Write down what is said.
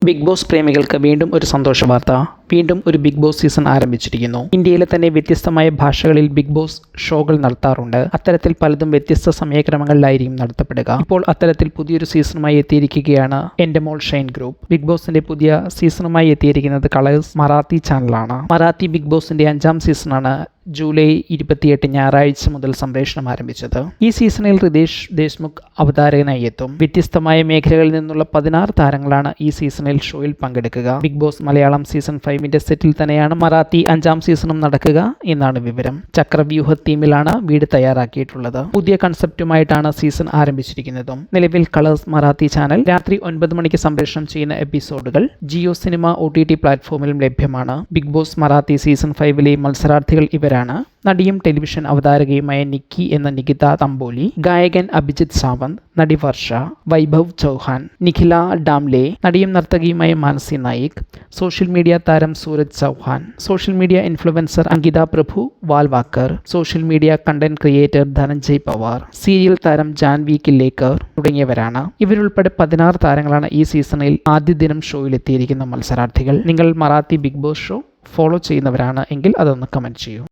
Big boss പ്രേമികൾക്ക് വീണ്ടും ഒരു സന്തോഷ വാർത്ത. വീണ്ടും ഒരു ബിഗ് ബോസ് സീസൺ ആരംഭിച്ചിരിക്കുന്നു. ഇന്ത്യയിലെ തന്നെ വ്യത്യസ്തമായ ഭാഷകളിൽ ബിഗ് ബോസ് ഷോകൾ നടത്താറുണ്ട്. അത്തരത്തിൽ പലതും വ്യത്യസ്ത സമയക്രമങ്ങളിലായിരിക്കും നടത്തപ്പെടുക. ഇപ്പോൾ അത്തരത്തിൽ പുതിയൊരു സീസണുമായി എത്തിയിരിക്കുകയാണ് എൻ്റെ മോൾ ഷൈൻ ഗ്രൂപ്പ്. ബിഗ് ബോസിന്റെ പുതിയ സീസണുമായി എത്തിയിരിക്കുന്നത് കളേഴ്സ് മറാത്തി ചാനലാണ്. മറാത്തി ബിഗ് ബോസിന്റെ 5ാം സീസണാണ് ജൂലൈ 28 ഞായറാഴ്ച മുതൽ സംപ്രേഷണം ആരംഭിച്ചത്. ഈ സീസണിൽ റിതേഷ് ദേശ്മുഖ് അവതാരകനായി എത്തും. വ്യത്യസ്തമായ മേഖലകളിൽ നിന്നുള്ള 16 താരങ്ങളാണ് ഈ സീസണിൽ ഷോയിൽ പങ്കെടുക്കുക. ബിഗ് ബോസ് മലയാളം സീസൺ 5ന്റെ സെറ്റിൽ തന്നെയാണ് മറാത്തി 5ാം സീസണും നടക്കുക എന്നാണ് വിവരം. ചക്രവ്യൂഹ തീമിലാണ് വീട് തയ്യാറാക്കിയിട്ടുള്ളത്. പുതിയ കൺസെപ്റ്റുമായിട്ടാണ് സീസൺ ആരംഭിച്ചിരിക്കുന്നതും. നിലവിൽ കളേഴ്സ് മറാത്തി ചാനൽ രാത്രി 9 മണിക്ക് സംപ്രേഷണം ചെയ്യുന്ന എപ്പിസോഡുകൾ ജിയോ സിനിമ OTT പ്ലാറ്റ്ഫോമിലും ലഭ്യമാണ്. ബിഗ് ബോസ് മറാത്തി സീസൺ 5ലെ മത്സരാർത്ഥികൾ ഇവരാണ്. നടിയും ടെലിവിഷൻ അവതാരകയുമായ നിക്കി എന്ന നികിത തമ്പോലി, ഗായകൻ അഭിജിത്ത് സാവന്ത്, നടി വർഷ, വൈഭവ് ചൗഹാൻ, നിഖില ഡാംലെ, നടിയും നർത്തകിയുമായ മാനസി നായിക്, സോഷ്യൽ മീഡിയ താരം Suraj Chauhan, social media influencer Ankita Prabhu Walvalkar, social media content creator Dhananjay Pawar, serial താരം ജാൻവി കില്ലേക്കർ തുടങ്ങിയവരാണ്. ഇവരുൾപ്പെടെ 16 താരങ്ങളാണ് ഈ സീസണിൽ ആദ്യ ദിനം ഷോയിലെത്തിയിരിക്കുന്ന മത്സരാർത്ഥികൾ. നിങ്ങൾ Marathi Bigg Boss show follow ചെയ്യുന്നവരാണ് എങ്കിൽ അതൊന്ന് കമൻറ്റ് ചെയ്യൂ.